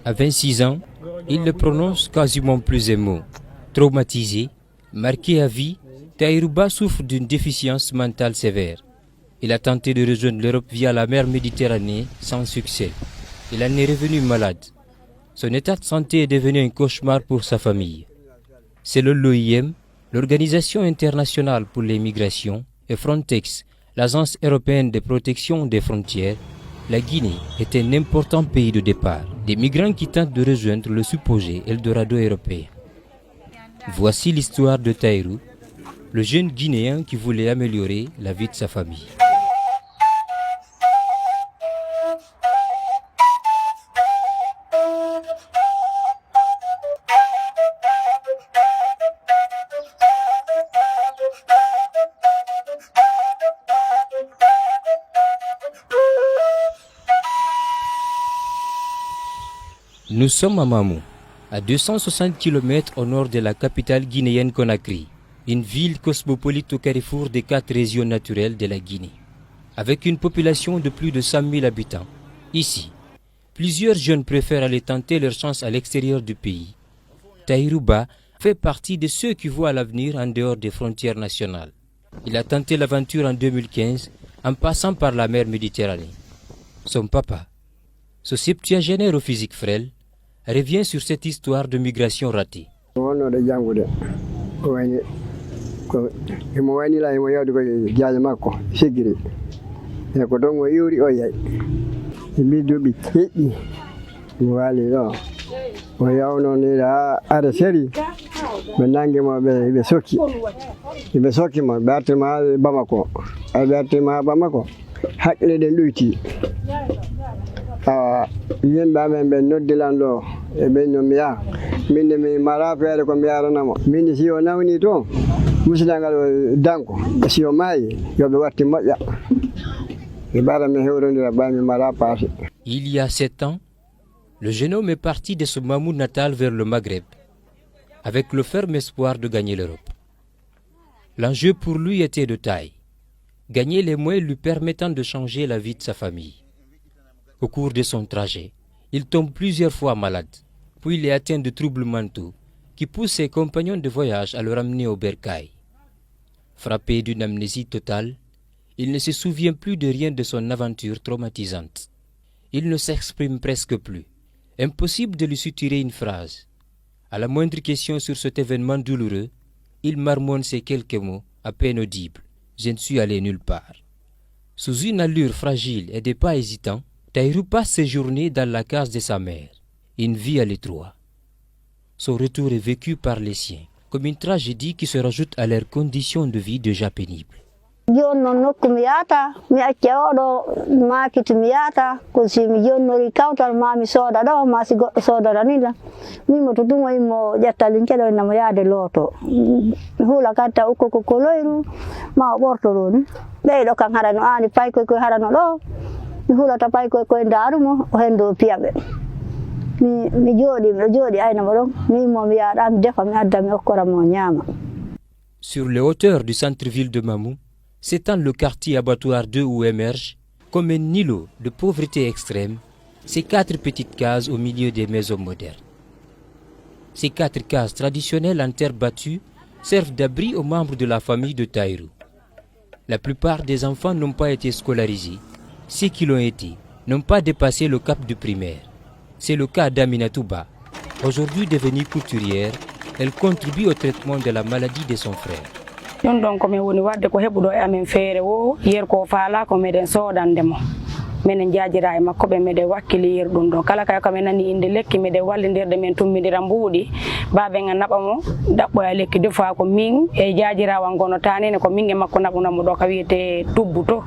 À 26 ans, il ne prononce quasiment plus un mot. Traumatisé, marqué à vie, Tahirou Ba souffre d'une déficience mentale sévère. Il a tenté de rejoindre l'Europe via la mer Méditerranée sans succès. Il en est revenu malade. Son état de santé est devenu un cauchemar pour sa famille. Selon l'OIM, l'Organisation internationale pour les migrations, et Frontex, l'Agence européenne de protection des frontières, la Guinée est un important pays de départ des migrants qui tentent de rejoindre le supposé Eldorado européen. Voici l'histoire de Tahirou, le jeune Guinéen qui voulait améliorer la vie de sa famille. Nous sommes à Mamou, à 260 km au nord de la capitale guinéenne Conakry, une ville cosmopolite au carrefour des 4 régions naturelles de la Guinée. Avec une population de plus de 100 000 habitants, ici, plusieurs jeunes préfèrent aller tenter leur chance à l'extérieur du pays. Tahirou Ba fait partie de ceux qui voient l'avenir en dehors des frontières nationales. Il a tenté l'aventure en 2015 en passant par la mer Méditerranée. Son papa, ce septuagénaire au physique frêle, revient sur cette histoire de migration ratée. Il y a 7 ans, le jeune homme est parti de son Mamou natal vers le Maghreb, avec le ferme espoir de gagner l'Europe. L'enjeu pour lui était de taille, gagner les moyens lui permettant de changer la vie de sa famille. Au cours de son trajet, il tombe plusieurs fois malade, puis il est atteint de troubles mentaux qui poussent ses compagnons de voyage à le ramener au bercail. Frappé d'une amnésie totale, il ne se souvient plus de rien de son aventure traumatisante. Il ne s'exprime presque plus. Impossible de lui suturer une phrase. À la moindre question sur cet événement douloureux, il marmonne ces quelques mots à peine audibles. Je ne suis allé nulle part. Sous une allure fragile et des pas hésitants, Tahirou passe ses journées dans la case de sa mère, une vie à l'étroit. Son retour est vécu par les siens comme une tragédie qui se rajoute à leurs conditions de vie déjà pénibles. Sur les hauteurs du centre-ville de Mamou, s'étend le quartier abattoir 2 où émerge, comme un îlot de pauvreté extrême, ces 4 petites cases au milieu des maisons modernes. Ces 4 cases traditionnelles en terre battue servent d'abri aux membres de la famille de Tahirou. La plupart des enfants n'ont pas été scolarisés. Ceux qui l'ont été n'ont pas dépassé le cap du primaire. C'est le cas d'Aminatou Ba. Aujourd'hui devenue couturière, elle contribue au traitement de la maladie de son frère. minen jaajira e makko ɓe mede wakkiliyir ɗum ɗon kala kay ko men nani inde lekki mede wallidirde men tummidira mbuuɗi baben a naɓa mo ɗaɓɓoya lekki deux fois ko min e jaajirawan gono tanine ko min e makko naɓunamo ɗo ka wiyete tubbu to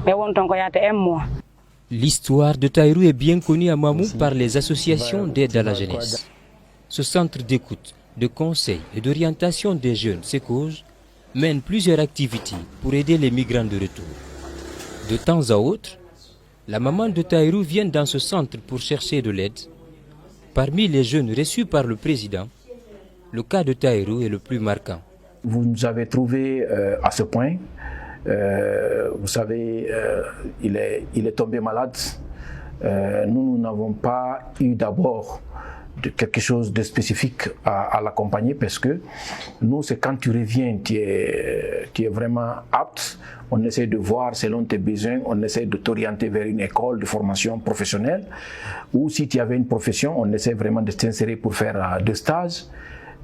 mais won ton ko yata un mois. L'histoire de Tahirou est bien connue à Mamou par les associations d'aide à la jeunesse. Ce centre d'écoute, de conseil et d'orientation des jeunes, SECOJ, mène plusieurs activités pour aider les migrants de retour. De temps à autre, la maman de Tahirou vient dans ce centre pour chercher de l'aide. Parmi les jeunes reçus par le président, le cas de Tahirou est le plus marquant. Vous nous avez trouvé à ce point. Vous savez, il est tombé malade. nous n'avons pas eu d'abord quelque chose de spécifique à l'accompagner, parce que nous, c'est quand tu reviens, tu es vraiment apte, on essaie de voir selon tes besoins, on essaie de t'orienter vers une école de formation professionnelle, ou si tu avais une profession, on essaie vraiment de t'insérer pour faire des stages,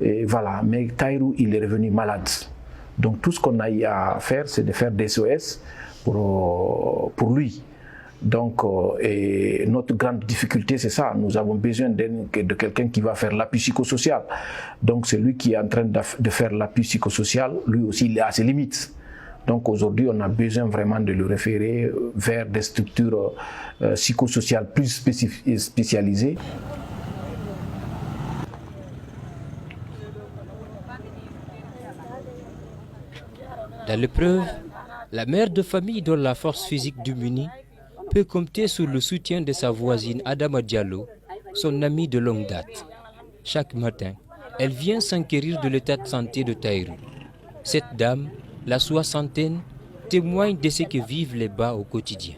et voilà. Mais Tahirou, il est revenu malade, donc tout ce qu'on a eu à faire, c'est de faire des SOS pour lui. Donc, et notre grande difficulté, c'est ça. Nous avons besoin de quelqu'un qui va faire l'appui psychosocial. Donc, c'est lui qui est en train de faire l'appui psychosocial. Lui aussi, il est à ses limites. Donc, aujourd'hui, on a besoin vraiment de le référer vers des structures psychosociales plus spécialisées. Dans l'épreuve, la mère de famille dont la force physique diminue peut compter sur le soutien de sa voisine Adama Diallo, son amie de longue date. Chaque matin, elle vient s'enquérir de l'état de santé de Tahirou. Cette dame, la soixantaine, témoigne de ce que vivent les bas au quotidien.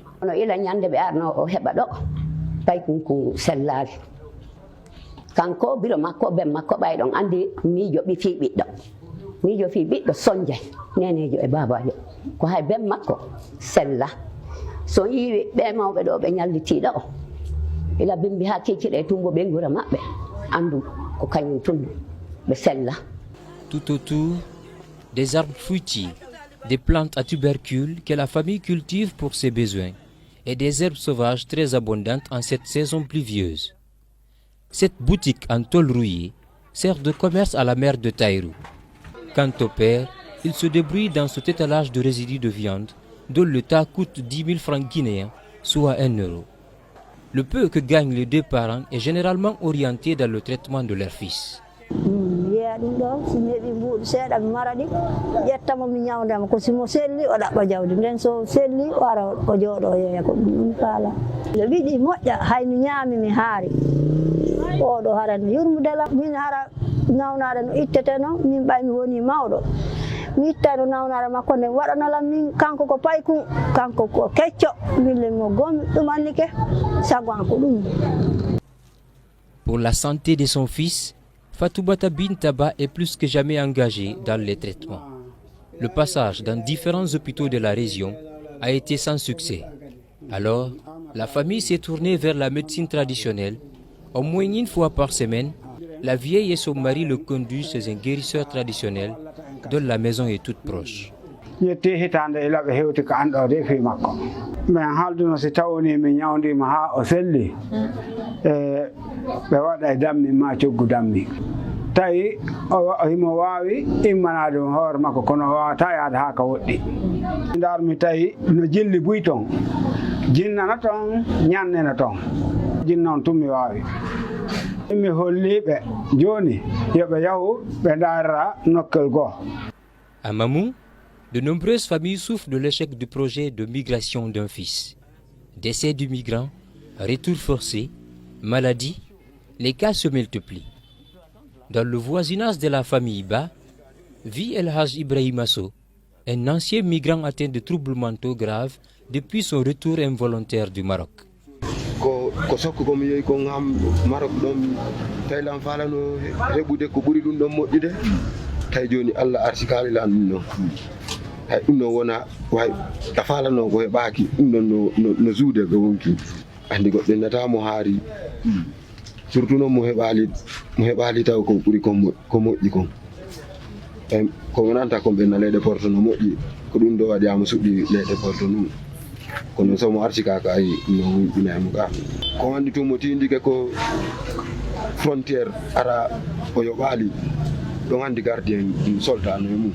So yiwi ɓe mawɓe ɗo ɓe ñallitiɗo o ila bimbi ha kecciɗe tumbo ɓe gura maɓɓe andu ko kañum tumbo ɓe sella. Tout autour, des arbres fruitiers, des plantes à tubercules que la famille cultive pour ses besoins et des herbes sauvages très abondantes en cette saison pluvieuse. Cette boutique en tôle rouillée sert de commerce à la mère de Tahirou. Quant au père, il se débrouille dans cet étalage de résidus de viande dont le tas coûte 10 000 francs guinéens, soit 1 euro. Le peu que gagnent les deux parents est généralement orienté dans le traitement de leur fils. Pour la santé de son fils, Fatoumata Bintaba est plus que jamais engagée dans les traitements. Le passage dans différents hôpitaux de la région a été sans succès. Alors, la famille s'est tournée vers la médecine traditionnelle. Au moins une fois par semaine, la vieille et son mari le conduisent chez un guérisseur traditionnel dont la maison est toute proche. tawi himo wawi immana ɗum hoore makko kono wawata yaade ha ka woɗɗi darmi tawi no jilli buy ton jinnana ton ñannena ton jinnon tummi wawi mi holliɓe joni yoɓe yahu ɓe darira nokkel goo. À Mamou, de nombreuses familles souffrent de l'échec du projet de migration d'un fils. Décès du migrant, retour forcé, maladie, les cas se multiplient. Dans le voisinage de la famille Ba, vit El Haj Ibrahima Sow, un ancien migrant atteint de troubles mentaux graves depuis son retour involontaire du Maroc. ko sokko komi yehi kon ham Maroc ɗon taylan falano heɓude ko ɓuri ɗum ɗon moƴƴude tay joni Allah arti kalilan ɗum ɗon hay ɗum ɗon wona way a falano ko heɓaki ɗum ɗon no juude ko wonki andi goɗɗo natamo haari surtout noon mo heɓali taw ko ɓuri ko moƴƴi kon ko wonanta kon ɓenna leyɗe porto no moƴƴi ko ɗum ɗo waɗiyama suɓɗi leyɗe porto num kono somo arti kaka ayi no wuyɓinaymo ga ko wandi tun mo tindike ko frontiére ara o yoɓali ɗon andi gardien soltano e mum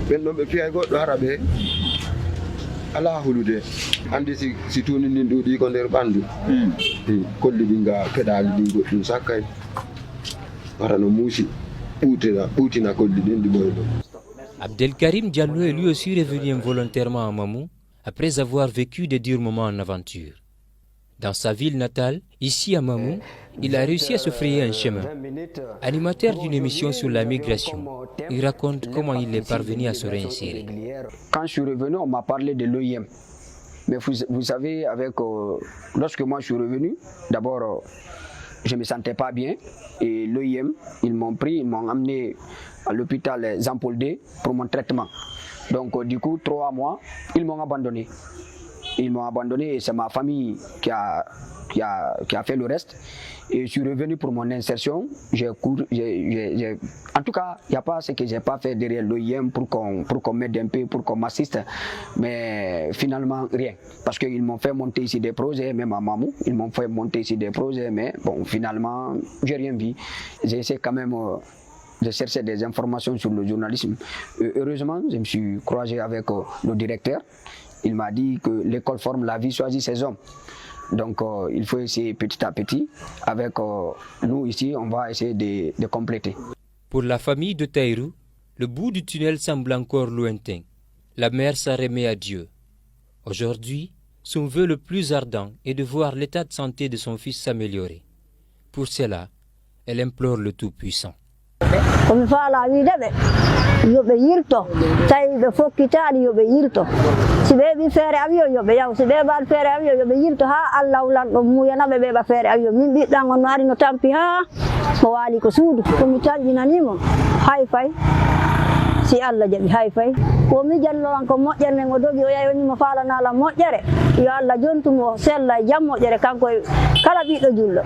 ɓen ɗon ɓe piyay goɗɗo hara ɓe ala hulude andi si tuni ndin ɗuuɗi ko nder ɓandu kolli ɗin ga peɗali ɗin goɗɗum sakkay wara no muusi ɓuutina kolli ɗin ɗi ɓoyɗo. Abdelkarim Diallo est lui aussi revenu involontairement à Mamou après avoir vécu des durs moments en aventure. Dans sa ville natale, ici à Mamou, il a réussi à se frayer un chemin. Animateur d'une émission sur la migration, il raconte comment il est parvenu à se réinsérer. Quand je suis revenu, on m'a parlé de l'OIM. Mais vous savez, lorsque moi je suis revenu, d'abord, je ne me sentais pas bien. Et l'OIM, ils m'ont amené à l'hôpital Jean-Paul II pour mon traitement. Donc, du coup, 3 mois, ils m'ont abandonné. Ils m'ont abandonné et c'est ma famille qui a fait le reste. Et je suis revenu pour mon insertion. En tout cas, il n'y a pas ce que je n'ai pas fait derrière l'OIM pour qu'on m'aide un peu, pour qu'on m'assiste. Mais finalement, rien. Parce qu'ils m'ont fait monter ici des projets, même à Mamou, ils m'ont fait monter ici des projets, mais bon, finalement, je n'ai rien vu. J'ai essayé quand même de chercher des informations sur le journalisme. Heureusement, je me suis croisé avec le directeur. Il m'a dit que l'école forme la vie, choisit ses hommes. Donc il faut essayer petit à petit. Avec nous ici, on va essayer de compléter. Pour la famille de Taïrou, le bout du tunnel semble encore lointain. La mère s'en remet à Dieu. Aujourd'hui, son vœu le plus ardent est de voir l'état de santé de son fils s'améliorer. Pour cela, elle implore le Tout-Puissant. Komi faala wiide yoɓe yirto tawi ɓe fokkitaali yoɓe yirto si ɓe ɓi feere avion yoɓe yaw si ɓe mbaɗi feere avion yoɓe yirto ha Allah wulanɗo muyanaɓe ɓeɓa feere avion min ɓiɗɗan on no ari no tampi ha mo waali ko suudu komi talƴinanimo hay fay si Allah jaɓi hay fay ko mijannoran ko moƴƴere nden o dogi o yahi wonimo faalanala moƴƴere yo Allah jontumo sella e jam moƴƴere kanko kala ɓiɗɗo julɗo